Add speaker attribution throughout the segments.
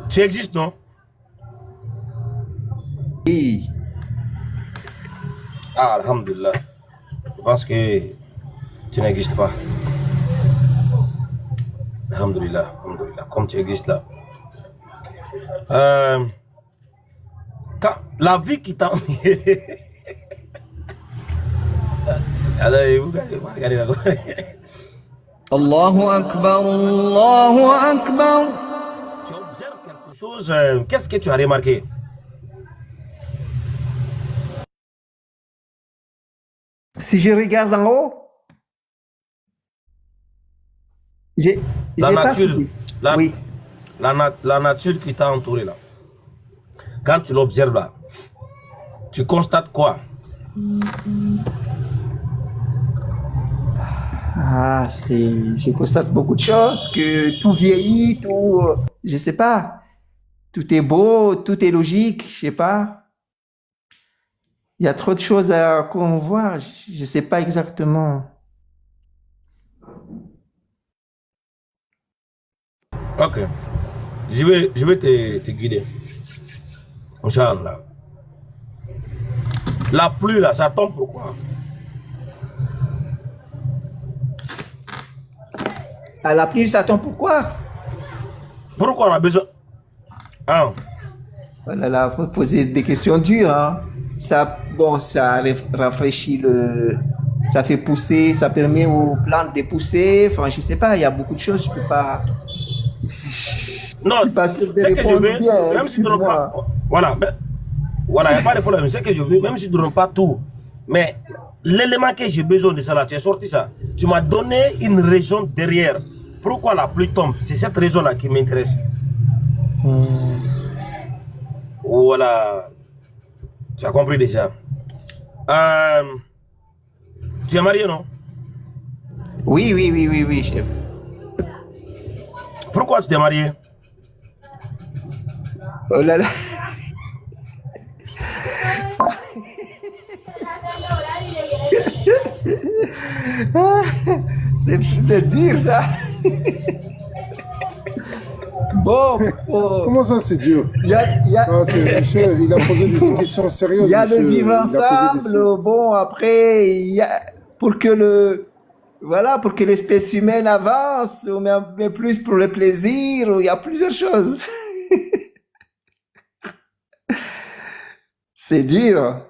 Speaker 1: Tu existes, non?
Speaker 2: Oui.
Speaker 1: Ah, alhamdulillah. Je pense que tu n'existes pas. Alhamdulillah, alhamdulillah. Comme tu existes là. Euh, la vie qui t'a... Allez, vous regardez là.
Speaker 2: Allahu Akbar, Allahu Akbar.
Speaker 1: Tu observes quelque chose, qu'est-ce que tu as remarqué?
Speaker 2: Si je regarde en haut, j'ai
Speaker 1: La
Speaker 2: pas
Speaker 1: nature,
Speaker 2: suivi. Oui.
Speaker 1: la nature qui t'a entouré là. Quand tu l'observes là, tu constates quoi?
Speaker 2: Ah, je constate beaucoup de choses, que tout vieillit, tout, je sais pas, tout est beau, tout est logique, je sais pas. Il y a trop de choses à voir, je sais pas exactement.
Speaker 1: Ok. Je vais te guider. Inch'Allah. La pluie là, ça tombe pourquoi?
Speaker 2: À la pluie, ça tombe pourquoi?
Speaker 1: Pourquoi on a besoin? Hein?
Speaker 2: Oh là là, faut poser des questions dures, hein. Ça, bon, ça rafraîchit ça fait pousser, ça permet aux plantes de pousser. Enfin, je sais pas, il y a beaucoup de choses, je peux pas.
Speaker 1: Non,
Speaker 2: Je suis pas sûr de
Speaker 1: c'est que je
Speaker 2: répondre
Speaker 1: veux,
Speaker 2: bien,
Speaker 1: même si tu ne donnes pas.
Speaker 2: excuse-moi.
Speaker 1: Voilà, voilà, il n'y a pas de problème. C'est que je veux, même si tu ne donnes pas tout. Mais l'élément que j'ai besoin de ça là, tu as sorti ça. Tu m'as donné une raison derrière. Pourquoi la pluie tombe? C'est cette raison-là qui m'intéresse. Voilà. Tu as compris déjà. Euh, Tu es marié, non?
Speaker 2: Oui, oui, oui, oui, oui, chef.
Speaker 1: Pourquoi tu t'es marié?
Speaker 2: Oh là là. Ah, c'est dur ça. Bon,
Speaker 3: Comment ça, c'est dur?
Speaker 2: il y a,
Speaker 3: Ah, monsieur, il a posé des questions sérieuses.
Speaker 2: il y a de
Speaker 3: Monsieur.
Speaker 2: vivre
Speaker 3: Il a posé
Speaker 2: ensemble. Bon, après, pour que voilà, pour que l'espèce humaine avance, mais plus pour le plaisir, il y a plusieurs choses. C'est dur.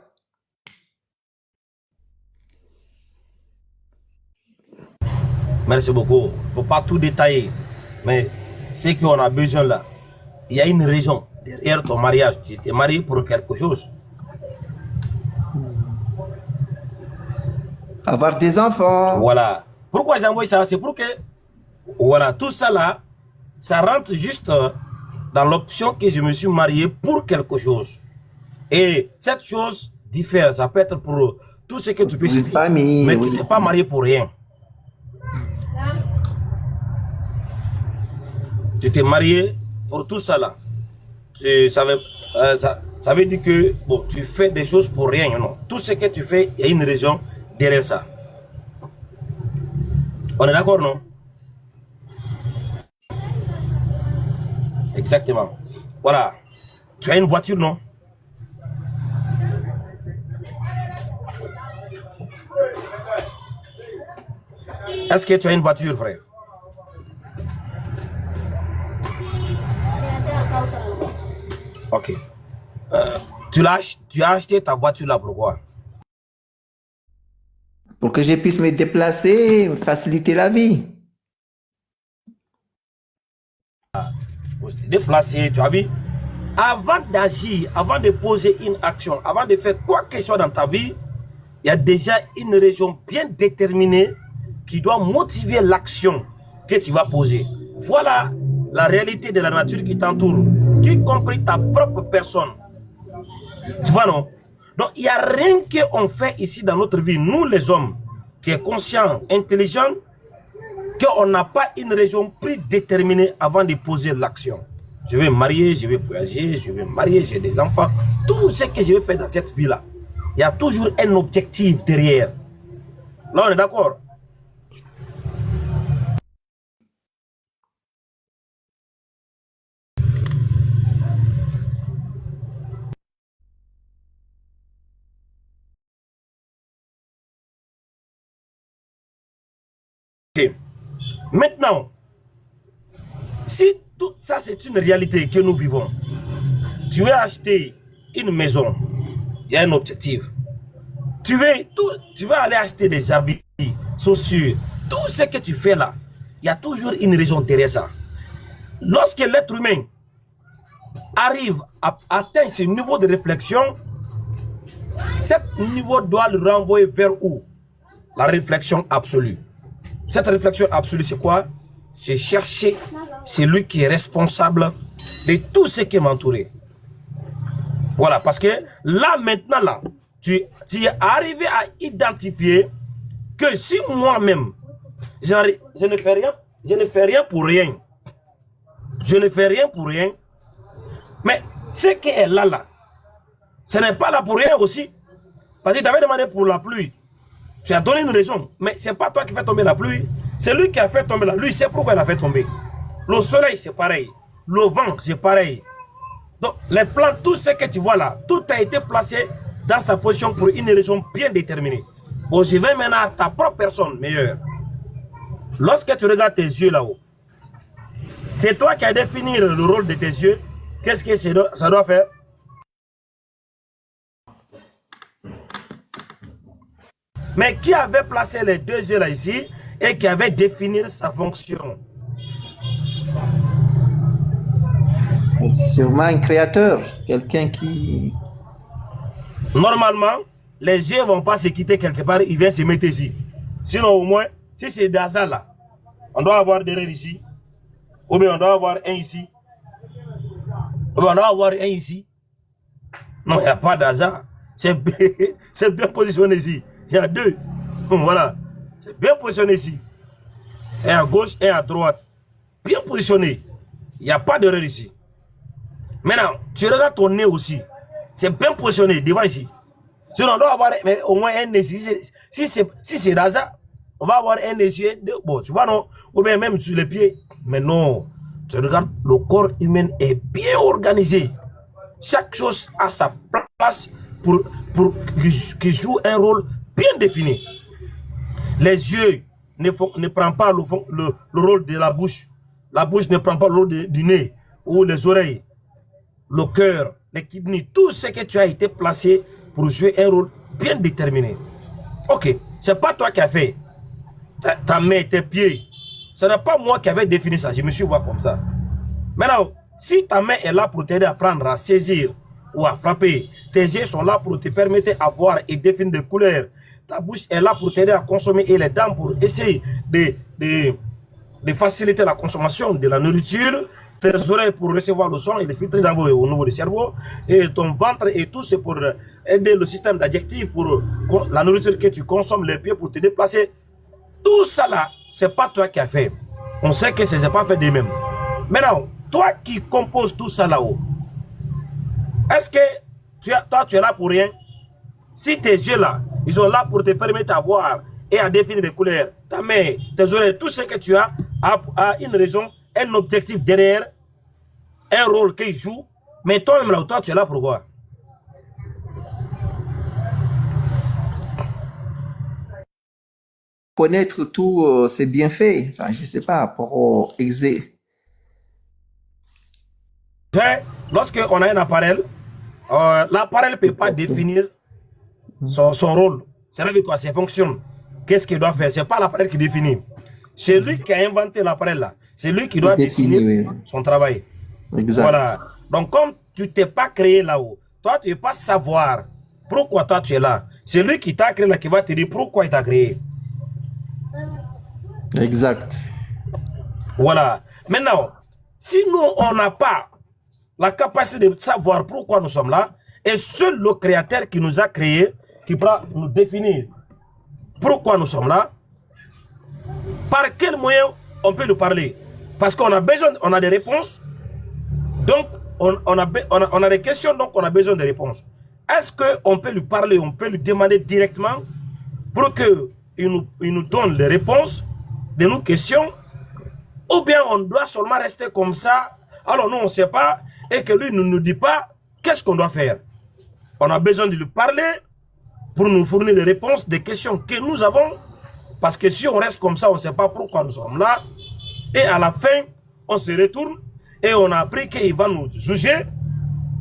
Speaker 1: Merci beaucoup. Il ne faut pas tout détailler. Mais ce qu'on a besoin là, il y a une raison derrière ton mariage. Tu t'es marié pour quelque chose.
Speaker 2: Avoir des enfants.
Speaker 1: Voilà. Pourquoi j'ai envoyé ça? C'est pour que, voilà, tout ça là, ça rentre juste dans l'option que je me suis marié pour quelque chose. Et cette chose diffère. Ça peut être pour tout ce que tu peux
Speaker 2: Une
Speaker 1: citer.
Speaker 2: famille,
Speaker 1: Mais
Speaker 2: oui.
Speaker 1: tu t'es pas marié pour rien. Tu t'es marié pour tout ça là. Ça veut dire que bon, tu fais des choses pour rien. Non. Tout ce que tu fais, il y a une raison derrière ça. On est d'accord, non? Exactement. Voilà. Tu as une voiture, non? Est-ce que tu as une voiture, frère? Ok. Tu as acheté ta voiture là, pourquoi?
Speaker 2: Pour que je puisse me déplacer, faciliter la vie.
Speaker 1: Pour te déplacer, tu as vu? Avant d'agir, avant de poser une action, avant de faire quoi que ce soit dans ta vie, il y a déjà une raison bien déterminée qui doit motiver l'action que tu vas poser. Voilà la réalité de la nature qui t'entoure, y compris ta propre personne. Tu vois, non? Donc, il n'y a rien qu'on fait ici dans notre vie, nous les hommes, qui est conscient, intelligent, qu'on n'a pas une raison plus déterminée avant de poser l'action. Je vais me marier, je vais voyager, je vais me marier, j'ai des enfants. Tout ce que je vais faire dans cette vie-là, il y a toujours un objectif derrière. Là, on est d'accord? Maintenant, si tout ça c'est une réalité que nous vivons, tu veux acheter une maison, il y a un objectif. Tu veux aller acheter des habits, chaussures, tout ce que tu fais là, il y a toujours une raison derrière ça. Lorsque l'être humain arrive à atteindre ce niveau de réflexion, ce niveau doit le renvoyer vers où? La réflexion absolue. Cette réflexion absolue, c'est quoi? C'est chercher celui qui est responsable de tout ce qui m'entoure. Voilà, parce que là, maintenant, là, tu es arrivé à identifier que si moi-même, je ne fais rien pour rien. Je ne fais rien pour rien. Mais ce qui est là, ce n'est pas là pour rien aussi. Parce que tu avais demandé pour la pluie. Tu as donné une raison. Mais ce n'est pas toi qui fais tomber la pluie. C'est lui qui a fait tomber la pluie. C'est pourquoi il a fait tomber. Le soleil, c'est pareil. Le vent, c'est pareil. Donc, les plantes, tout ce que tu vois là, tout a été placé dans sa position pour une raison bien déterminée. Bon, je vais maintenant à ta propre personne meilleure. Lorsque tu regardes tes yeux là-haut, c'est toi qui as défini le rôle de tes yeux. Qu'est-ce que ça doit faire? Mais qui avait placé les deux yeux là ici et qui avait défini sa fonction?
Speaker 2: Sûrement un créateur, quelqu'un qui...
Speaker 1: Normalement, les yeux ne vont pas se quitter quelque part, ils viennent se mettre ici. Sinon, au moins, si c'est d'hasard là, on doit avoir derrière ici, ou bien on doit avoir un ici, ou bien on doit avoir un ici. Non, il n'y a pas d'hasard. C'est bien positionné ici. Il y a deux. Voilà. C'est bien positionné ici. Un à gauche et à droite. Bien positionné. Il n'y a pas d'erreur ici. Maintenant, tu regardes ton nez aussi. C'est bien positionné devant ici. Sinon, on doit avoir au moins un nez ici. Si c'est d'hasard, on va avoir un nez ici. Bon, tu vois, non? Ou bien même sur les pieds. Mais non. Tu regardes, le corps humain est bien organisé. Chaque chose a sa place pour qui joue un rôle bien défini. Les yeux ne prennent pas le rôle de la bouche. La bouche ne prend pas le rôle du nez ou les oreilles. Le cœur, les kidneys, tout ce que tu as été placé pour jouer un rôle bien déterminé. Ok, c'est pas toi qui as fait ta main, tes pieds. Ce n'est pas moi qui avais défini ça, je me suis vu comme ça. Maintenant, si ta main est là pour t'aider à prendre, à saisir ou à frapper, tes yeux sont là pour te permettre à voir et définir des couleurs. Ta bouche est là pour t'aider à consommer et les dents pour essayer de faciliter la consommation de la nourriture. Tes oreilles pour recevoir le son et le filtrer au niveau du cerveau. Et ton ventre et tout, c'est pour aider le système d'adjectifs, pour la nourriture que tu consommes, les pieds pour te déplacer. Tout ça là, c'est pas toi qui as fait. On sait que ce n'est pas fait de même. Maintenant, toi qui composes tout ça là-haut, est-ce que toi tu es là pour rien? Si tes yeux là, ils sont là pour te permettre à voir et à définir les couleurs, ta main, tes oreilles, tout ce que tu as a une raison, un objectif derrière, un rôle qu'il joue, mais toi-même là, toi tu es là pour quoi?
Speaker 2: Connaître tous ses bienfaits, enfin, je ne sais pas, pour exercer.
Speaker 1: Lorsqu'on a un appareil, l'appareil ne peut pas définir son rôle. C'est là quoi, ses fonctions. Qu'est-ce qu'il doit faire? Ce n'est pas l'appareil qui définit. C'est lui qui a inventé l'appareil là. C'est lui qui doit définir son travail.
Speaker 2: Exact.
Speaker 1: Voilà. Donc, comme tu ne t'es pas créé là-haut, toi, tu ne veux pas savoir pourquoi toi tu es là. C'est lui qui t'a créé là qui va te dire pourquoi il t'a créé.
Speaker 2: Exact.
Speaker 1: Voilà. Maintenant, si nous, on n'a pas la capacité de savoir pourquoi nous sommes là, et seul le Créateur qui nous a créés, qui pourra nous définir pourquoi nous sommes là, par quel moyen on peut nous parler? Parce qu'on a besoin, on a des réponses, donc on a des questions, donc on a besoin de réponses. Est-ce qu'on peut lui parler, on peut lui demander directement pour qu'il nous donne les réponses de nos questions, ou bien on doit seulement rester comme ça, alors nous on ne sait pas, et que lui ne nous dit pas qu'est-ce qu'on doit faire? On a besoin de lui parler pour nous fournir des réponses des questions que nous avons, Parce que si on reste comme ça, on ne sait pas pourquoi nous sommes là. Et à la fin, on se retourne et on a appris qu'il va nous juger.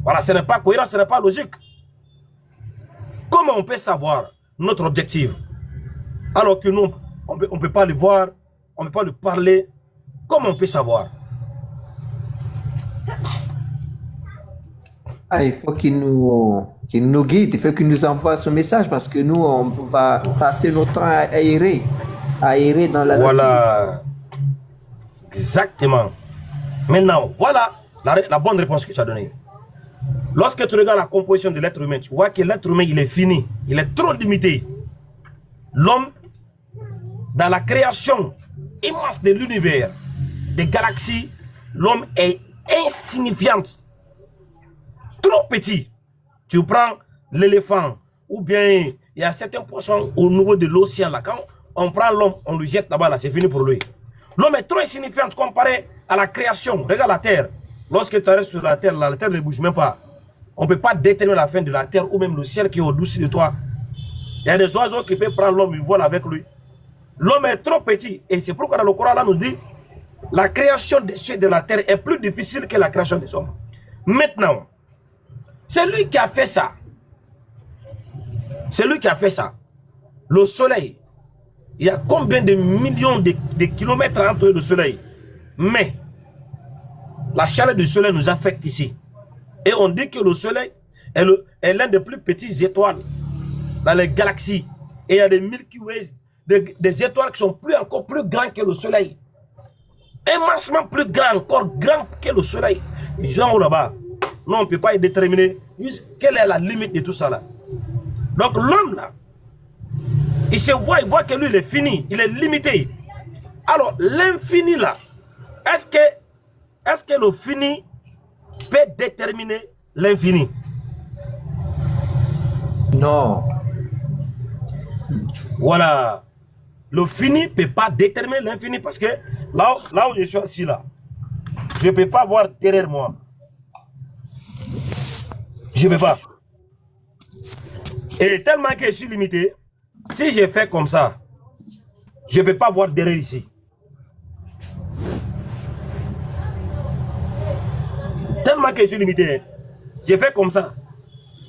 Speaker 1: Voilà, ce n'est pas cohérent, ce n'est pas logique. Comment on peut savoir notre objectif alors que nous, on ne peut pas le voir, on ne peut pas le parler? Comment on peut savoir?
Speaker 2: Ah, il faut qu'il nous guide, il faut qu'il nous envoie ce message parce que nous, on va passer notre temps à errer dans la nature.
Speaker 1: Voilà. Exactement. Maintenant, voilà la bonne réponse que tu as donnée. Lorsque tu regardes la composition de l'être humain, tu vois que l'être humain, il est fini. Il est trop limité. L'homme, dans la création immense de l'univers, des galaxies, l'homme est insignifiant. Trop petit. Tu prends l'éléphant, ou bien il y a certains poissons au niveau de l'océan là. Quand on prend l'homme, on le jette là-bas, là, c'est fini pour lui. L'homme est trop insignifiant comparé à la création. Regarde la terre. Lorsque tu restes sur la terre ne bouge même pas. On ne peut pas déterminer la fin de la terre ou même le ciel qui est au-dessus de toi. Il y a des oiseaux qui peuvent prendre l'homme, ils volent avec lui. L'homme est trop petit. Et c'est pourquoi dans le Coran, là, nous dit la création des cieux et de la terre est plus difficile que la création des hommes. Maintenant, c'est lui qui a fait ça. C'est lui qui a fait ça. Le soleil. Il y a combien de millions de kilomètres entre le soleil? Mais la chaleur du soleil nous affecte ici. Et on dit que le soleil est l'un des plus petites étoiles dans les galaxies. Et il y a des Milky Way, des étoiles qui sont encore plus grandes que le soleil. Immensement plus grands, encore grands que le soleil. Les gens là-bas, non, on ne peut pas y déterminer quelle est la limite de tout ça là. Donc l'homme là, il voit que lui il est fini, il est limité. Alors l'infini là, est-ce que le fini peut déterminer l'infini?
Speaker 2: Non.
Speaker 1: Voilà. Le fini ne peut pas déterminer l'infini parce que là où je suis assis là, je ne peux pas voir derrière moi. Je ne peux pas. Et tellement que je suis limité, si je fais comme ça, je ne peux pas voir derrière ici. Tellement que je suis limité, je fais comme ça.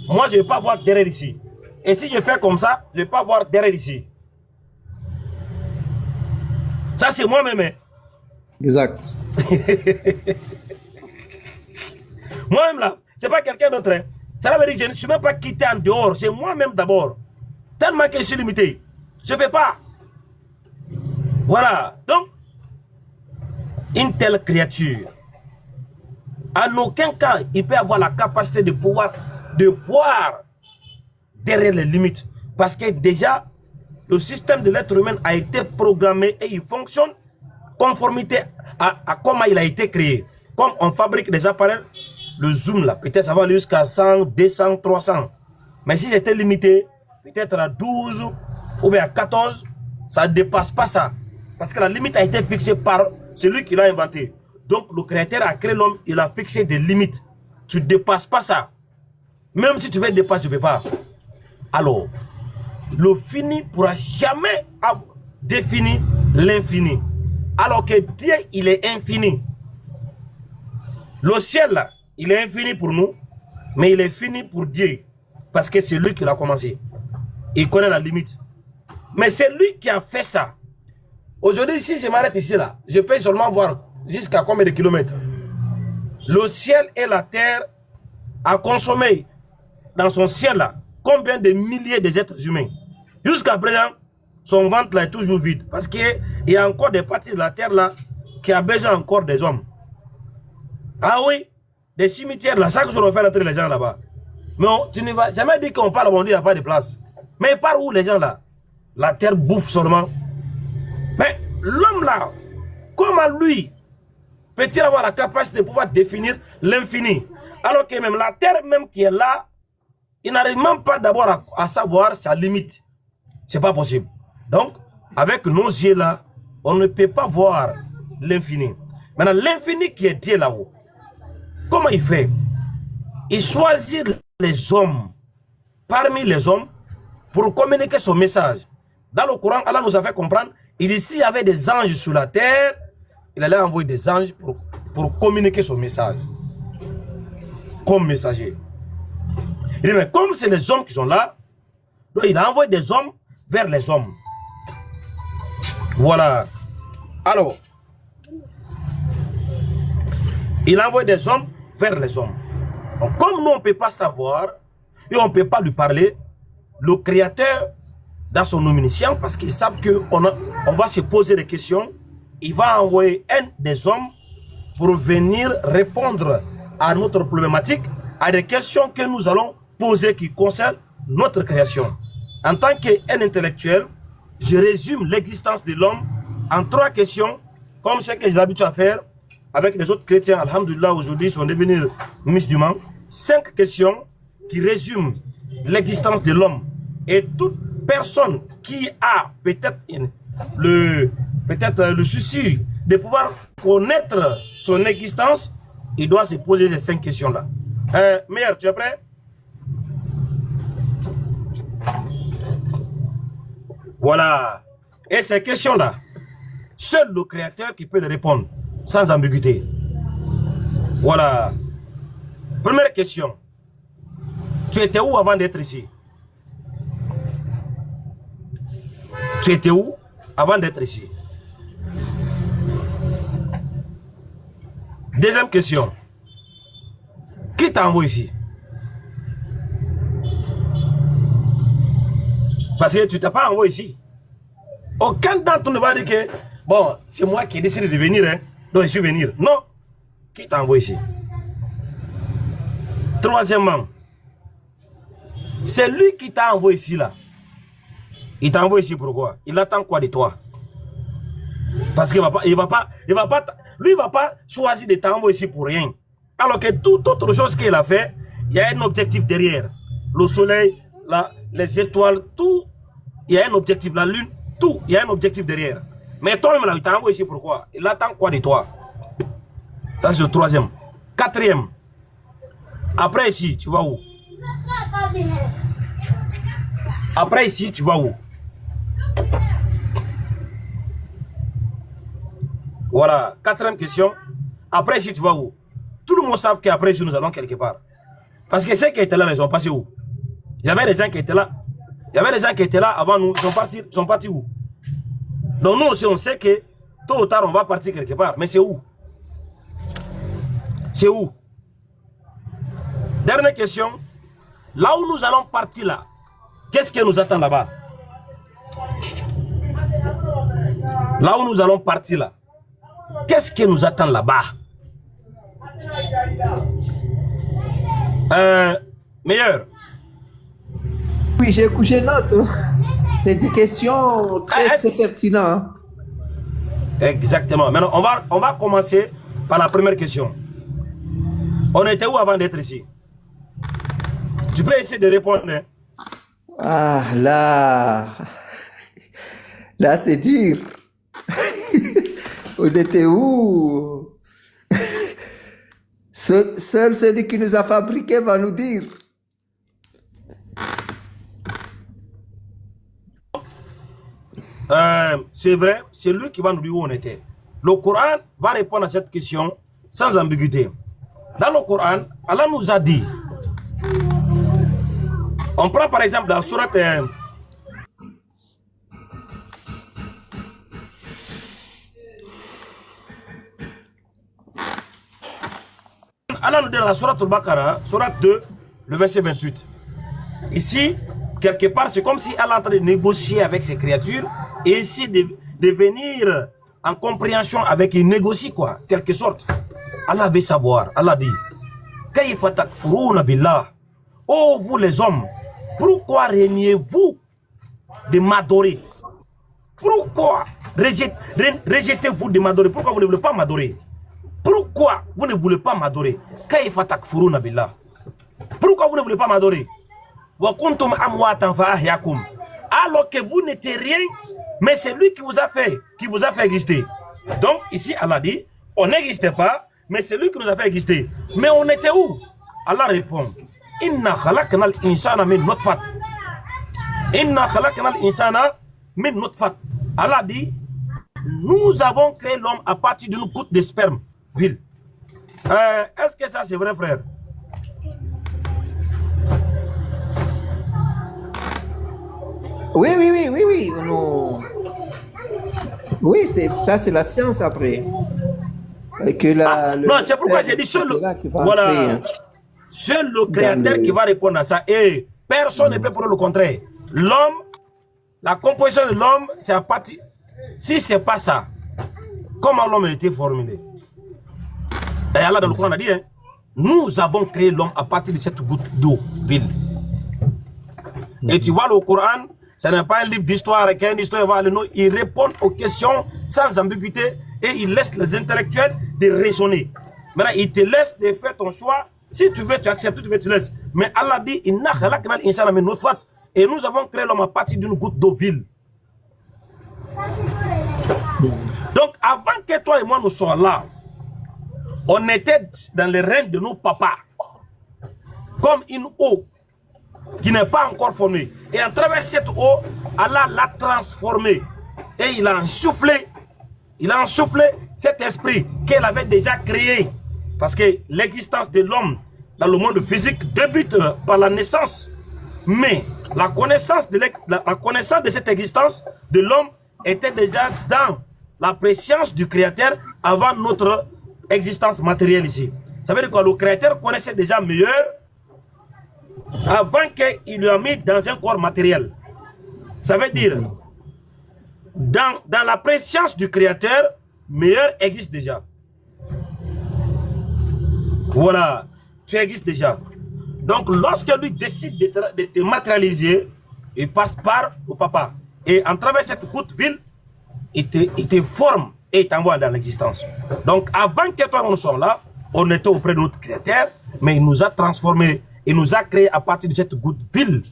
Speaker 1: Moi, je ne vais pas voir derrière ici. Et si je fais comme ça, je ne vais pas voir derrière ici. Ça, c'est moi-même. Hein.
Speaker 2: Exact.
Speaker 1: Moi-même là, ce n'est pas quelqu'un d'autre. Hein. Ça veut dire que je ne suis même pas quitté en dehors. C'est moi-même d'abord. Tellement que je suis limité. Je ne peux pas. Voilà. Donc, une telle créature, en aucun cas, il peut avoir la capacité de pouvoir de voir derrière les limites. Parce que déjà, le système de l'être humain a été programmé et il fonctionne conformité à comment il a été créé. Comme on fabrique des appareils, le zoom là, peut-être ça va aller jusqu'à 100, 200, 300. Mais si c'était limité, peut-être à 12 ou bien à 14, ça ne dépasse pas ça. Parce que la limite a été fixée par celui qui l'a inventé. Donc le créateur a créé l'homme, il a fixé des limites. Tu ne dépasses pas ça. Même si tu veux dépasser, tu ne peux pas. Alors, le fini ne pourra jamais définir l'infini. Alors que Dieu, il est infini. Le ciel, là, il est infini pour nous, mais il est fini pour Dieu. Parce que c'est lui qui l'a commencé. Il connaît la limite. Mais c'est lui qui a fait ça. Aujourd'hui, si je m'arrête ici, là, je peux seulement voir jusqu'à combien de kilomètres. Le ciel et la terre a consommé dans son ciel, là, combien de milliers d'êtres humains. Jusqu'à présent, son ventre là est toujours vide. Parce qu'il y a encore des parties de la terre là qui a besoin encore des hommes. Ah oui, des cimetières là, chaque jour on fait entrer les gens là-bas. Mais tu ne vas jamais dire qu'on parle, on dit qu'il n'y a pas de place. Mais par où les gens là? La terre bouffe seulement. Mais l'homme là, comment lui peut-il avoir la capacité de pouvoir définir l'infini? Alors que même la terre même qui est là, il n'arrive même pas d'abord à savoir sa limite. C'est pas possible. Donc, avec nos yeux là, on ne peut pas voir l'infini. Maintenant, l'infini qui est Dieu là-haut, comment il fait? Il choisit les hommes, parmi les hommes, pour communiquer son message. Dans le Coran, Allah nous a fait comprendre, il dit s'il y avait des anges sur la terre, il allait envoyer des anges pour communiquer son message. Comme messager. Il dit, mais comme c'est les hommes qui sont là, donc il a envoyé des hommes vers les hommes. Voilà. Alors, il a envoyé des hommes vers les hommes. Donc, comme nous, on ne peut pas savoir et on ne peut pas lui parler, le Créateur, dans son omniscience, parce qu'ils savent qu'on va se poser des questions, il va envoyer un des hommes pour venir répondre à notre problématique, à des questions que nous allons poser qui concernent notre création. En tant qu'un intellectuel, je résume l'existence de l'homme en 3 questions, comme ce que j'ai l'habitude à faire avec les autres chrétiens. Alhamdulillah, aujourd'hui, ils sont devenus musulmans. 5 questions qui résument l'existence de l'homme. Et toute personne qui a peut-être le souci de pouvoir connaître son existence, il doit se poser ces 5 questions-là. Meilleur, tu es prêt? Voilà. Et ces questions-là, seul le Créateur qui peut les répondre, sans ambiguïté. Voilà. Première question. Tu étais où avant d'être ici? Tu étais où avant d'être ici? Deuxième question. Qui t'a envoyé ici? Parce que tu ne t'es pas envoyé ici. Aucun d'entre nous ne va dire que, bon, c'est moi qui ai décidé de venir, hein, donc je suis venu. Non. Qui t'a envoyé ici? Troisièmement, c'est lui qui t'a envoyé ici là. Il t'a envoyé ici pourquoi? Il attend quoi de toi? Parce qu'il lui, il va pas choisir de t'envoyer ici pour rien. Alors que toute autre chose qu'il a fait, il y a un objectif derrière. Le soleil, les étoiles, tout, il y a un objectif. La lune, tout, il y a un objectif derrière. Mais toi-même là, il t'a envoyé ici pourquoi? Il attend quoi de toi? Ça c'est le troisième. Quatrième. Après ici, tu vas où? Après ici, tu vas où? Voilà, quatrième question. Après ici, tu vas où? Tout le monde sait qu'après ici, nous allons quelque part. Parce que ceux qui étaient là, ils sont passés où? Il y avait des gens qui étaient là. Il y avait des gens qui étaient là avant nous. Ils sont partis où? Donc nous aussi, on sait que tôt ou tard, on va partir quelque part. Mais c'est où? C'est où? Dernière question. Là où nous allons partir là, qu'est-ce qui nous attend là-bas? Là où nous allons partir là, qu'est-ce qui nous attend là-bas? Meilleur.
Speaker 2: Oui, j'ai couché note. C'est des questions très pertinentes.
Speaker 1: Exactement. Maintenant, on va commencer par la première question. On était où avant d'être ici? Tu peux essayer de répondre. Hein?
Speaker 2: Ah, là, c'est dur. On était où? Seul celui qui nous a fabriqués va nous dire.
Speaker 1: C'est vrai, c'est lui qui va nous dire où on était. Le Coran va répondre à cette question sans ambiguïté. Dans le Coran, Allah nous a dit, on prend par exemple dans la sourate Allah nous dit dans la sourate Al-Baqarah, sourate 2, le verset 28. Ici, quelque part, c'est comme si Allah est en train de négocier avec ses créatures et ici de venir en compréhension avec, il négocie quoi, quelque sorte. Allah veut savoir, Allah dit, Kayfa takfuruna billah. Oh vous les hommes, pourquoi reniez-vous de m'adorer? Pourquoi rejetez-vous de m'adorer? Pourquoi vous ne voulez pas m'adorer? Pourquoi vous ne voulez pas m'adorer? Kayfa takfuruna billah. Pourquoi vous ne voulez pas m'adorer? Wa kuntum amwatan fa ahyakum. Alors que vous n'étiez rien, mais c'est lui qui vous a fait exister. Donc ici Allah dit, on n'existait pas, mais c'est lui qui nous a fait exister. Mais on était où? Allah répond, Inna khalaqnal insana min nutfat. Inna khalaqnal insana mais notre fat. Allah dit, nous avons créé l'homme à partir d'une goutte de sperme vil. Est-ce que ça c'est vrai, frère?
Speaker 2: Oui. Non. Oui, ça, c'est la science après. Que
Speaker 1: non, c'est pourquoi j'ai dit seul, voilà, seul le créateur qui va répondre à ça. Et personne ne peut prendre le contraire. L'homme, la composition de l'homme, c'est à partir. Si c'est pas ça, comment l'homme a été formulé? D'ailleurs, là, dans le Coran, on a dit, hein, nous avons créé l'homme à partir de cette goutte d'eau vile. Et tu vois, le Coran, ce n'est pas un livre d'histoire, il répond aux questions sans ambiguïté et il laisse les intellectuels de raisonner. Maintenant, il te laisse de faire ton choix. Si tu veux, tu acceptes, tu veux, tu laisses. Mais Allah dit, et nous avons créé l'homme à partir d'une goutte d'eau vile. Donc, avant que toi et moi nous soyons là, on était dans les règnes de nos papas, comme une eau qui n'est pas encore formée. Et à travers cette eau, Allah l'a transformée. Et il a insoufflé cet esprit qu'elle avait déjà créé. Parce que l'existence de l'homme dans le monde physique débute par la naissance. Mais la connaissance de cette existence de l'homme était déjà dans la préscience du Créateur avant notre existence matérielle ici. Ça veut dire que le Créateur connaissait déjà meilleur avant qu'il lui a mis dans un corps matériel. Ça veut dire, dans la préscience du Créateur, meilleur existe déjà. Voilà, tu existes déjà. Donc, lorsque lui décide de te matérialiser, il passe par le papa. Et en travers cette goutte vile, il te forme et il t'envoie dans l'existence. Donc, avant que toi nous sommes là, on était auprès de notre Créateur, mais il nous a transformés. Il nous a créé à partir de cette goutte vile.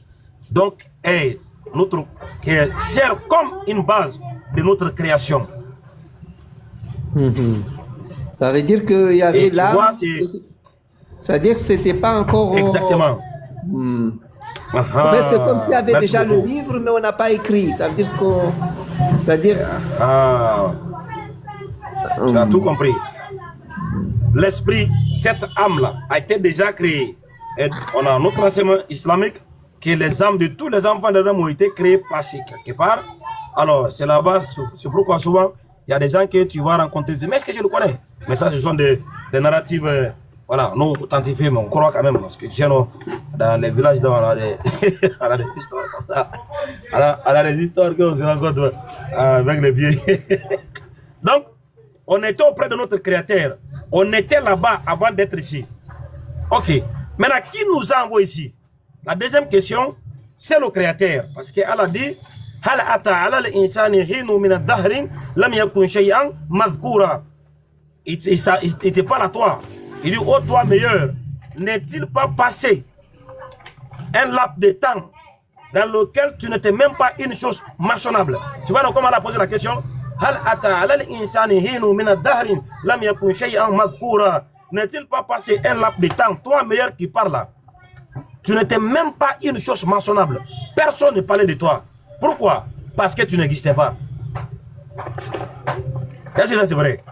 Speaker 1: Donc, qui sert comme une base de notre création.
Speaker 2: Ça veut dire qu'il y avait là. Ça veut dire que c'était pas encore.
Speaker 1: Exactement.
Speaker 2: En fait, c'est comme s'il y avait déjà le livre, mais on n'a pas écrit. Ça veut dire ce qu'on.
Speaker 1: Tu as tout compris. L'esprit, cette âme-là, a été déjà créée. Et on a notre enseignement islamique que les âmes de tous les enfants d'Adam ont été créés passés quelque part. Alors, c'est là-bas, c'est pourquoi souvent, il y a des gens que tu vas rencontrer, mais est-ce que je le connais? Mais ça, ce sont des narratives, voilà, non authentifiées, mais on croit quand même, parce que tu sais, dans les villages, on a des, on a des histoires comme ça. On a des histoires qu'on se rencontre avec les vieux. Donc, on était auprès de notre Créateur. On était là-bas avant d'être ici. Ok. Maintenant, qui nous a envoyé ici? La deuxième question, c'est le Créateur. Parce qu'Allah dit, Hal ata ala l'insani hinu min ad-dahrin lam yakun shay'an madhkoura. Il te parle à toi. Il dit, oh toi meilleur, n'est-il pas passé un laps de temps dans lequel tu n'étais même pas une chose mentionnable? Tu vois donc comment elle a posé la question? Hal ata ala l'insani hinu min ad-dahrin lam yakun shay'an madhkoura. N'est-il pas passé un laps de temps, toi meilleur qui parle là? Tu n'étais même pas une chose mentionnable. Personne ne parlait de toi. Pourquoi? Parce que tu n'existais pas. Est-ce que ça c'est vrai?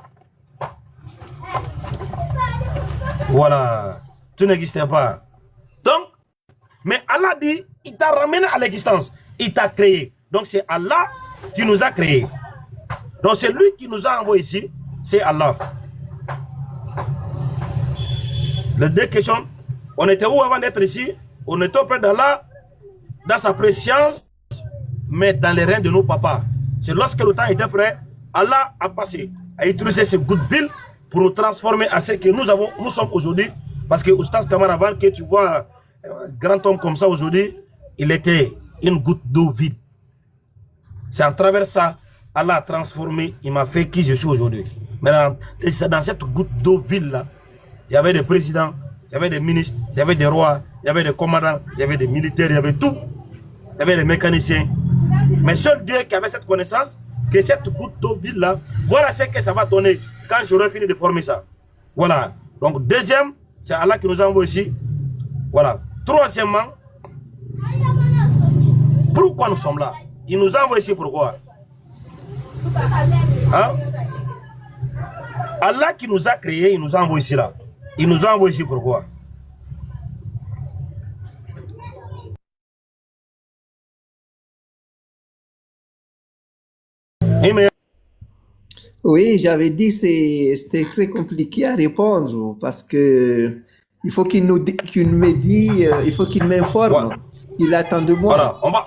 Speaker 1: Voilà. Tu n'existais pas. Donc, mais Allah dit, il t'a ramené à l'existence. Il t'a créé. Donc c'est Allah qui nous a créés. Donc c'est lui qui nous a envoyés ici. C'est Allah. Les deux questions, on était où avant d'être ici? On était auprès d'Allah, dans sa préscience, mais dans les reins de nos papas. C'est lorsque le temps était prêt, Allah a passé, a utilisé ces gouttes viles pour nous transformer à ce que nous sommes aujourd'hui. Parce que Oustaz Kamar, avant que tu vois un grand homme comme ça aujourd'hui, il était une goutte d'eau vide. C'est en travers ça, Allah a transformé, il m'a fait qui je suis aujourd'hui. Mais dans cette goutte d'eau vide là, il y avait des présidents, il y avait des ministres, il y avait des rois, il y avait des commandants, il y avait des militaires, il y avait tout. Il y avait des mécaniciens. Mais seul Dieu qui avait cette connaissance, que cette goutte d'eau vide là, voilà ce que ça va donner quand j'aurai fini de former ça. Voilà. Donc deuxième, c'est Allah qui nous envoie ici. Voilà. Troisièmement, pourquoi nous sommes là? il nous a envoyé ici pourquoi? Hein? Allah qui nous a créés, il nous a envoyé ici là. Il nous a envoyé ici pourquoi?
Speaker 2: Oui, j'avais dit c'était très compliqué à répondre parce que il faut qu'il me dise, il faut qu'il m'informe
Speaker 1: Voilà.
Speaker 2: ce qu'il attend de moi.
Speaker 1: Voilà,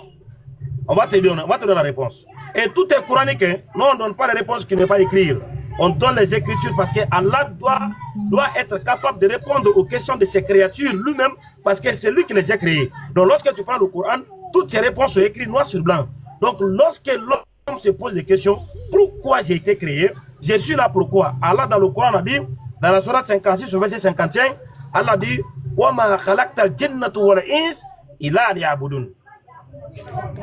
Speaker 1: on va te donner la réponse. Et tout est coranique, hein? Nous on ne donne pas les réponses qui n'est pas écrire. On donne les écritures parce que Allah doit être capable de répondre aux questions de ses créatures lui-même parce que c'est lui qui les a créées. Donc lorsque tu prends le Coran, toutes ces réponses sont écrites noir sur blanc. Donc lorsque l'homme se pose des questions, pourquoi j'ai été créé? Je suis là pourquoi? Allah dans le Coran a dit, dans la sourate 56 au verset 51, Allah dit وَمَا خَلَقْتَ الْجِنَّةُ وَالْإِنسَ إِلَّا لِيَعْبُدُونَ.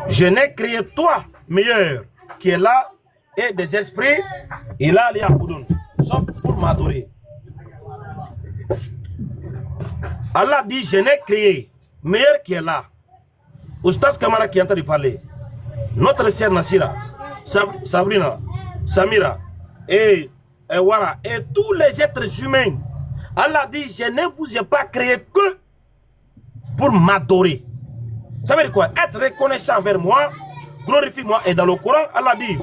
Speaker 1: Je n'ai créé toi, meilleur, qui est là, et des esprits, il a liya'budun, sauf pour m'adorer. Allah dit, je n'ai créé, meilleur qui est là. Oustaz Kamara qui est en train de parler, notre sœur Nassira, Sabrina, Samira, et Wara, et tous les êtres humains, Allah dit, je ne vous ai pas créé que pour m'adorer. Ça veut dire quoi? Être reconnaissant envers moi, glorifie-moi. Et dans le Coran, Allah dit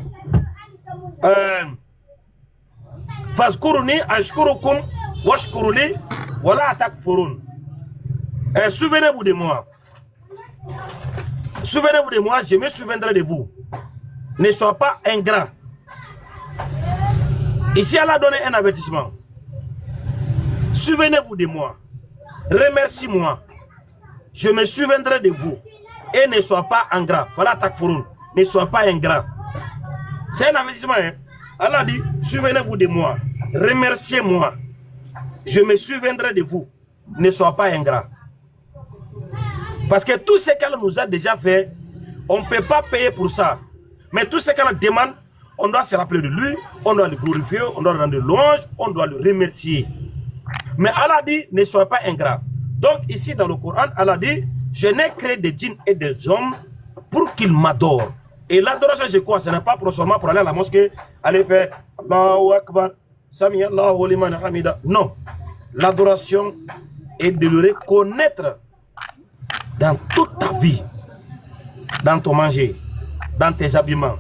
Speaker 1: Fazkuruni ashkurukum washkuruli wala takfurun. Souvenez-vous de moi. Souvenez-vous de moi, je me souviendrai de vous. Ne sois pas ingrat. Ici, Allah a donné un avertissement. Souvenez-vous de moi. Remercie-moi. Je me souviendrai de vous. Et ne sois pas ingrat. Voilà takfurun. Ne sois pas ingrat. C'est un avertissement. Hein? Allah dit, souvenez-vous de moi. Remerciez-moi. Je me souviendrai de vous. Ne sois pas ingrat. Parce que tout ce qu'elle nous a déjà fait, on ne peut pas payer pour ça. Mais tout ce qu'elle demande, on doit se rappeler de lui, on doit le glorifier, on doit le rendre louange, on doit le remercier. Mais Allah dit, ne sois pas ingrat. Donc ici dans le Coran, Allah dit, je n'ai créé des djinns et des hommes pour qu'ils m'adorent. Et l'adoration c'est quoi? Ce n'est pas pour seulement pour aller à la mosquée, aller faire Allahu Akbar, Sami Allahu liman hamida. Non. L'adoration est de le reconnaître dans toute ta vie, dans ton manger, dans tes habillements,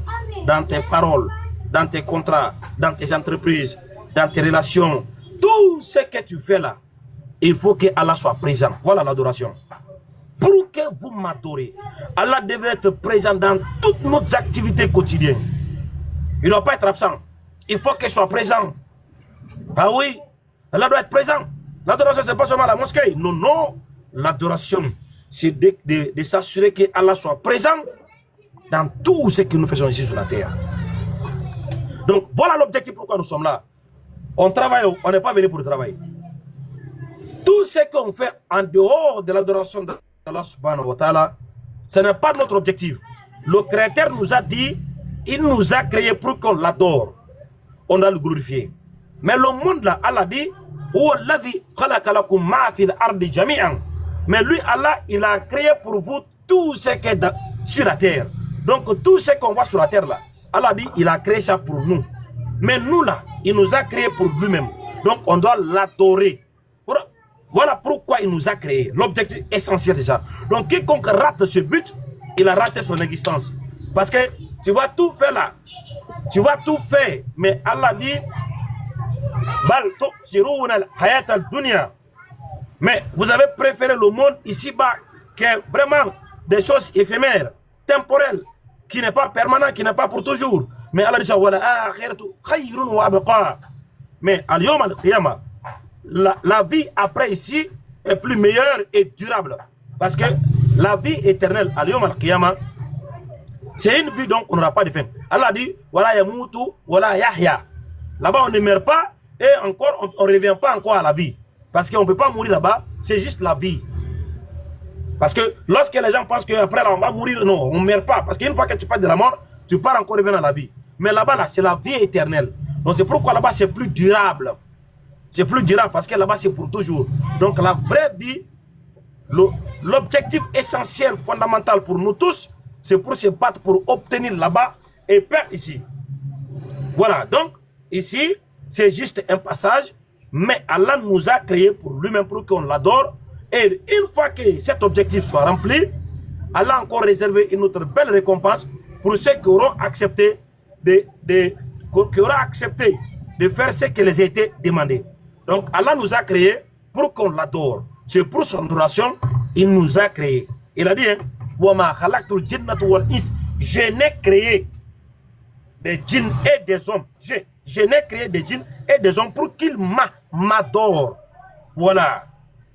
Speaker 1: dans tes paroles, dans tes contrats, dans tes entreprises, dans tes relations. Tout ce que tu fais là, il faut que Allah soit présent. Voilà l'adoration. Pour que vous m'adorez, Allah devait être présent dans toutes nos activités quotidiennes. Il ne doit pas être absent. Il faut qu'il soit présent. Ah oui, Allah doit être présent. L'adoration, ce n'est pas seulement la mosquée. Non, non. L'adoration, c'est de s'assurer que Allah soit présent dans tout ce que nous faisons ici sur la terre. Donc, voilà l'objectif pourquoi nous sommes là. On travaille, on n'est pas venu pour le travail. Tout ce qu'on fait en dehors de l'adoration d'Allah subhanahu wa ta'ala, ce n'est pas notre objectif. Le Créateur nous a dit, il nous a créé pour qu'on l'adore. On doit le glorifier. Mais le monde là, Allah dit, mais lui, Allah, il a créé pour vous tout ce qui est sur la terre. Donc tout ce qu'on voit sur la terre là, Allah dit, il a créé ça pour nous. Mais nous là, il nous a créé pour lui-même. Donc on doit l'adorer. Voilà pourquoi il nous a créé. L'objectif essentiel c'est ça. Donc quiconque rate ce but, il a raté son existence. Parce que tu vas tout faire là. Tu vas tout faire. Mais Allah dit, mais vous avez préféré le monde ici-bas qui est vraiment des choses éphémères, temporelles, qui n'est pas permanent, qui n'est pas pour toujours. Mais Allah dit ça, mais la vie après ici est plus meilleure et durable. Parce que la vie éternelle, c'est une vie donc on n'aura pas de fin. Allah dit, voilà yamutu, voilà yahya. Là-bas on ne meurt pas et encore on ne revient pas encore à la vie. Parce qu'on ne peut pas mourir là-bas, c'est juste la vie. Parce que lorsque les gens pensent qu'après là on va mourir, non, on ne meurt pas. Parce qu'une fois que tu pars de la mort, tu pars encore revenir à la vie. Mais là-bas, là, c'est la vie éternelle. Donc c'est pourquoi là-bas c'est plus durable. C'est plus durable parce que là-bas c'est pour toujours. Donc la vraie vie, l'objectif essentiel, fondamental pour nous tous, c'est pour se battre pour obtenir là-bas et perdre ici. Voilà, donc ici, c'est juste un passage, mais Allah nous a créé pour lui-même, pour qu'on l'adore. Et une fois que cet objectif soit rempli, Allah a encore réservé une autre belle récompense pour ceux qui auront accepté de faire ce qui les a été demandé. Donc Allah nous a créé pour qu'on l'adore. C'est pour son adoration, il nous a créé. Il a dit, hein, je n'ai créé des djinns et des hommes. Je n'ai créé des djinns et des hommes pour qu'ils m'adorent. Voilà.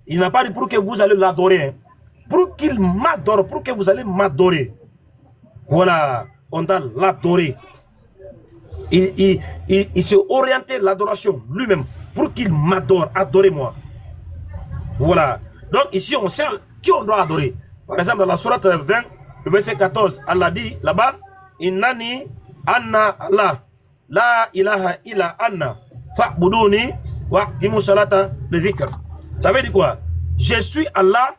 Speaker 1: Il n'a pas dit pour que vous allez l'adorer. Hein. Pour qu'il m'adore, pour que vous allez m'adorer. Voilà. On doit l'adorer. Il s'est orienté l'adoration lui-même pour qu'il m'adore. Adorez-moi. Voilà. Donc ici, on sait qui on doit adorer. Par exemple, dans la sourate 20, le verset 14, Allah dit là-bas, Innani anna Allah, la ilaha illa anna, fa'buduni wa qimu salata le dhikr. Ça veut dire quoi? Je suis Allah,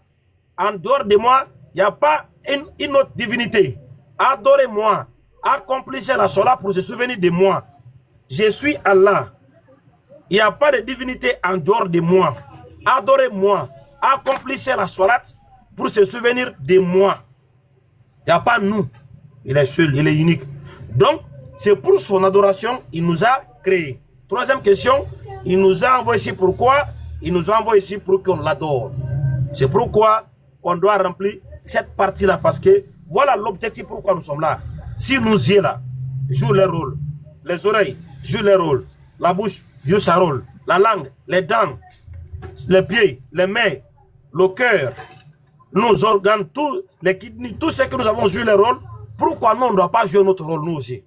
Speaker 1: en dehors de moi, il n'y a pas une autre divinité. Adorez-moi, accomplissez la salat pour se souvenir de moi. Je suis Allah. Il n'y a pas de divinité en dehors de moi. Adorez-moi, accomplissez la salat pour se souvenir de moi. Il n'y a pas nous. Il est seul, il est unique. Donc, c'est pour son adoration, il nous a créé. Troisième question, il nous a envoyé ici pourquoi? Il nous a envoyé ici pour qu'on l'adore. C'est pourquoi on doit remplir cette partie-là, parce que voilà l'objectif pourquoi nous sommes là. Si nos yeux là jouent leur rôle, les oreilles jouent leur rôle, la bouche joue sa rôle, la langue, les dents, les pieds, les mains, le cœur, nos organes, tous les kidneys, tout ce que nous avons joué leur rôle, pourquoi nous on ne doit pas jouer notre rôle nous aussi?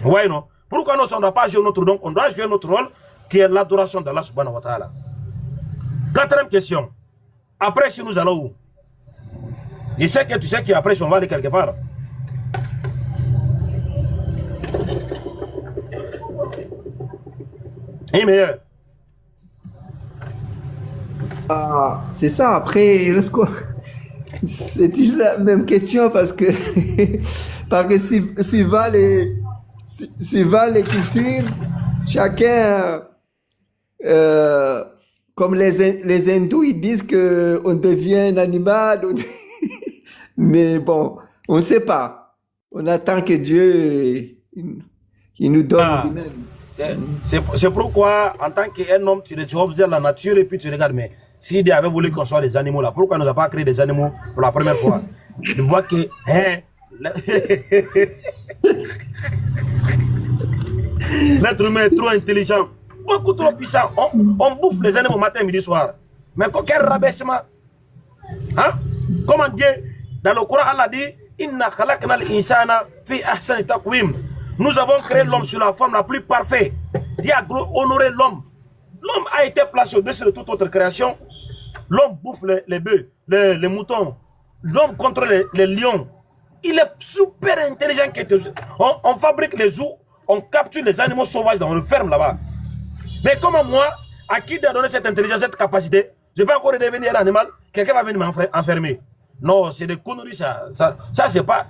Speaker 1: Oui, non? Pourquoi nous on ne doit pas jouer notre rôle? Donc on doit jouer notre rôle qui est l'adoration d'Allah subhanahu wa ta'ala. Quatrième question. Après, si nous allons où? Je sais que tu sais qu'après, si on va aller quelque part. Et meilleur.
Speaker 2: Ah, c'est ça. Après, c'est toujours la même question parce que, suivant les cultures, chacun, comme les hindous, ils disent qu'on devient un animal. Mais bon, on ne sait pas. On attend que Dieu il nous donne lui-même.
Speaker 1: C'est pourquoi, en tant qu'un homme, tu observes la nature et puis tu regardes, mais si Dieu avait voulu qu'on soit des animaux là, pourquoi il ne nous a pas créé des animaux pour la première fois? Tu vois que, hein, l'être humain est trop intelligent, beaucoup trop puissant. On bouffe les animaux matin, midi, soir. Mais quel rabaissement. Hein? Comment Dieu, dans le Coran, Allah dit, Inna khalaqna al-insana fi ahsani taqwim. Nous avons créé l'homme sur la forme la plus parfaite. Dieu a honoré l'homme. L'homme a été placé au-dessus de toute autre création. L'homme bouffe les bœufs, les moutons. L'homme contrôle les lions. Il est super intelligent. On fabrique les zoos, on capture les animaux sauvages dans le ferme là-bas. Mais comment moi, à qui de donner cette intelligence, cette capacité, je vais encore devenir un animal, quelqu'un va venir m'enfermer. Non, c'est des conneries ça. Ça c'est pas...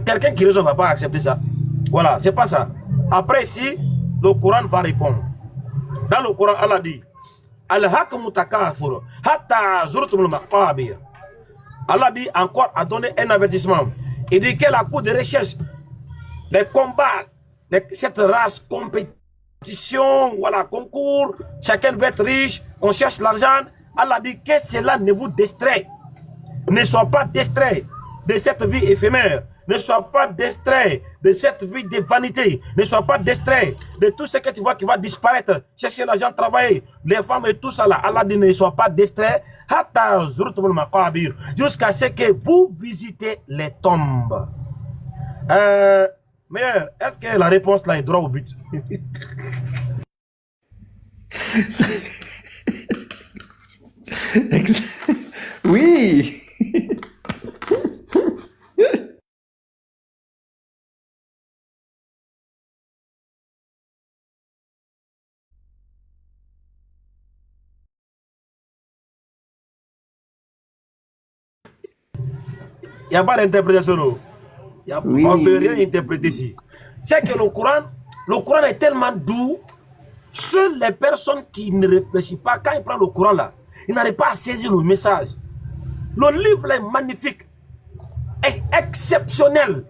Speaker 1: quelqu'un qui raisonne ne va pas accepter ça. Voilà, c'est pas ça. Après ici, le Coran va répondre. Dans le Coran, Allah dit, Allah dit encore à donner un avertissement. Il dit qu'à la cour de recherche, les combats, cette race, compétition, voilà, concours, chacun veut être riche, on cherche l'argent. Allah dit que cela ne vous distrait. Ne sois pas distrait de cette vie éphémère. Ne sois pas distrait de cette vie de vanité. Ne sois pas distrait de tout ce que tu vois qui va disparaître. Chercher l'argent, travailler, les femmes et tout ça là. Allah dit ne sois pas distrait jusqu'à ce que vous visitez les tombes. Mais est-ce que la réponse là est droit au but?
Speaker 2: Oui.
Speaker 1: n'y a pas d'interprétation. Non.
Speaker 2: Oui.
Speaker 1: On ne peut rien interpréter ici. C'est que le Coran est tellement doux. Seules les personnes qui ne réfléchissent pas, quand ils prennent le Coran là, ils n'arrivent pas à saisir le message. Le livre est magnifique, est exceptionnel.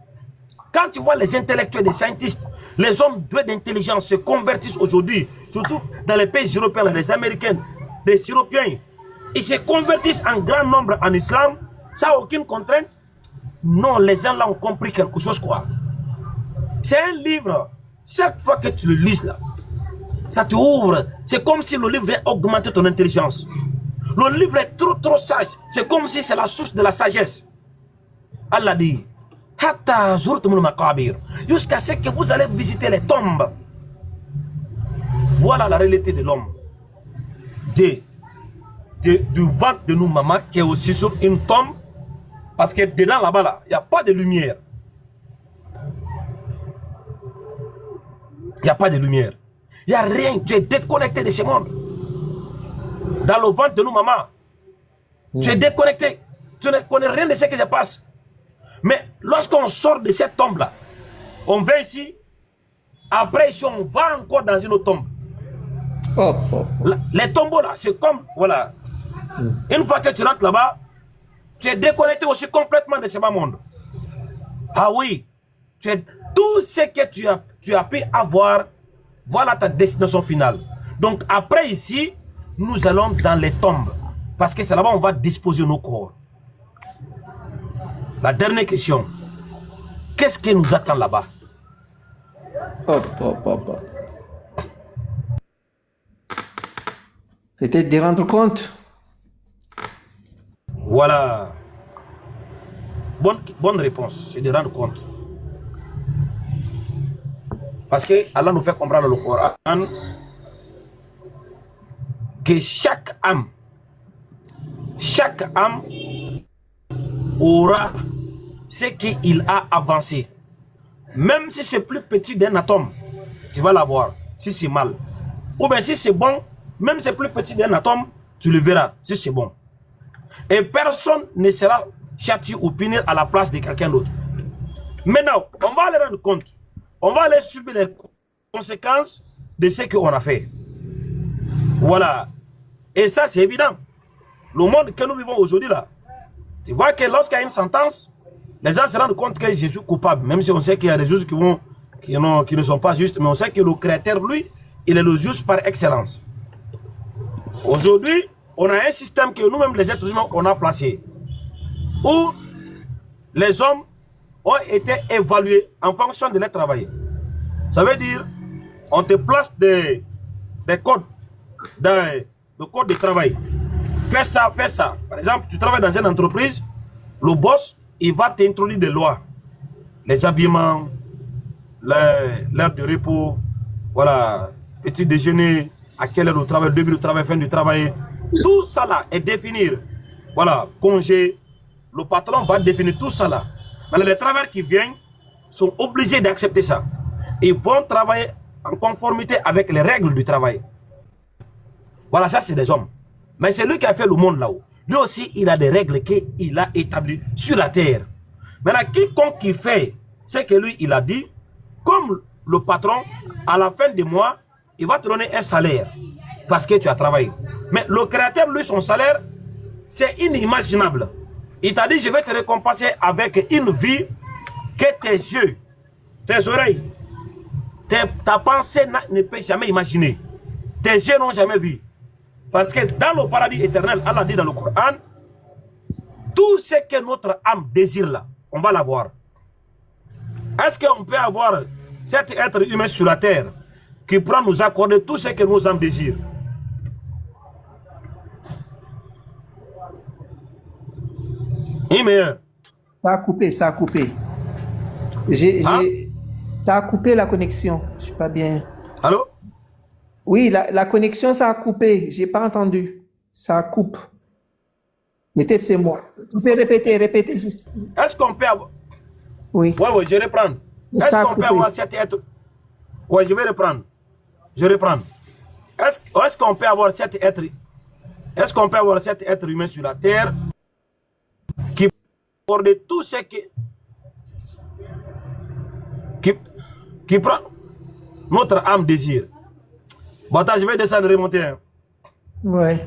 Speaker 1: Quand tu vois les intellectuels, les scientifiques, les hommes doués d'intelligence se convertissent aujourd'hui, surtout dans les pays européens, les Américains, les Européens, ils se convertissent en grand nombre en islam, sans aucune contrainte. Non, les gens là ont compris quelque chose, quoi. C'est un livre, chaque fois que tu le lis là, ça te ouvre. C'est comme si le livre vient augmenter ton intelligence. Le livre est trop sage. C'est comme si c'est la source de la sagesse. Allah dit, jusqu'à ce que vous allez visiter les tombes. Voilà la réalité de l'homme. Du ventre de nous, maman, qui est aussi sur une tombe. Parce que dedans, là-bas, il n'y a pas de lumière. Il n'y a pas de lumière. Il n'y a rien. Tu es déconnecté de ce monde. Dans le ventre de nous, maman, tu es déconnecté. Tu ne connais rien de ce qui se passe. Mais lorsqu'on sort de cette tombe-là, on vient ici. Après, ici, on va encore dans une autre tombe. Les tombeaux, là, c'est comme, voilà. Une fois que tu rentres là-bas, tu es déconnecté aussi complètement de ce monde. Ah oui, tout ce que tu as pu avoir, voilà ta destination finale. Donc après ici, nous allons dans les tombes. Parce que c'est là-bas qu'on va disposer nos corps. La dernière question. Qu'est-ce qui nous attend là-bas?
Speaker 2: Peut-être de rendre compte.
Speaker 1: Voilà. Bonne réponse, c'est de rendre compte. Parce que Allah nous fait comprendre le Coran que chaque âme aura ce qu'il a avancé. Même si c'est plus petit d'un atome, tu vas l'avoir, si c'est mal. Ou bien si c'est bon, même si c'est plus petit d'un atome, tu le verras, si c'est bon. Et personne ne sera châtié ou puni à la place de quelqu'un d'autre. Maintenant, on va aller rendre compte. On va aller subir les conséquences de ce qu'on a fait. Voilà. Et ça, c'est évident. Le monde que nous vivons aujourd'hui, là, tu vois que lorsqu'il y a une sentence, les gens se rendent compte que je suis coupable. Même si on sait qu'il y a des choses qui ne sont pas justes, mais on sait que le Créateur, lui, il est le juste par excellence. Aujourd'hui, on a un système que nous-mêmes, les êtres humains, on a placé, où les hommes ont été évalués en fonction de leur travail. Ça veut dire, on te place des codes, le code de travail. Fais ça, fais ça. Par exemple, tu travailles dans une entreprise, le boss, il va t'introduire des lois. Les habillements, l'heure de repos, voilà, petit déjeuner, à quelle heure au travail, début du travail, fin du travail. Tout ça là est défini. Voilà, congé. Le patron va définir tout ça là. Mais les travailleurs qui viennent sont obligés d'accepter ça. Ils vont travailler en conformité avec les règles du travail. Voilà, ça c'est des hommes. Mais c'est lui qui a fait le monde là-haut. Lui aussi, il a des règles qu'il a établies sur la terre. Maintenant, quiconque qui fait ce que lui, il a dit, comme le patron, à la fin du mois, il va te donner un salaire parce que tu as travaillé. Mais le Créateur, lui, son salaire, c'est inimaginable. Il t'a dit, je vais te récompenser avec une vie que tes yeux, tes oreilles, ta pensée ne peut jamais imaginer. Tes yeux n'ont jamais vu. Parce que dans le paradis éternel, Allah dit dans le Coran, tout ce que notre âme désire là, on va l'avoir. Est-ce qu'on peut avoir cet être humain sur la terre qui pourra nous accorder tout ce que nos âmes désirent? Mais
Speaker 2: Ça a coupé, ça a coupé. Ça a coupé la connexion. Je suis pas bien.
Speaker 1: allô?
Speaker 2: Oui, la connexion, ça a coupé. J'ai pas entendu. Ça coupe. Peut-être c'est moi. Tu peux répéter juste.
Speaker 1: Est-ce qu'on peut avoir...
Speaker 2: Oui.
Speaker 1: Oui, je reprends. Est-ce qu'on peut avoir cet être... Oui, je vais reprendre. Je reprends. Est-ce qu'on peut avoir cet être... Est-ce qu'on peut avoir cet être humain sur la terre qui Pour de tout ce qui prend notre âme désir. Bon, attends, je vais descendre et remonter. Hein.
Speaker 2: Ouais.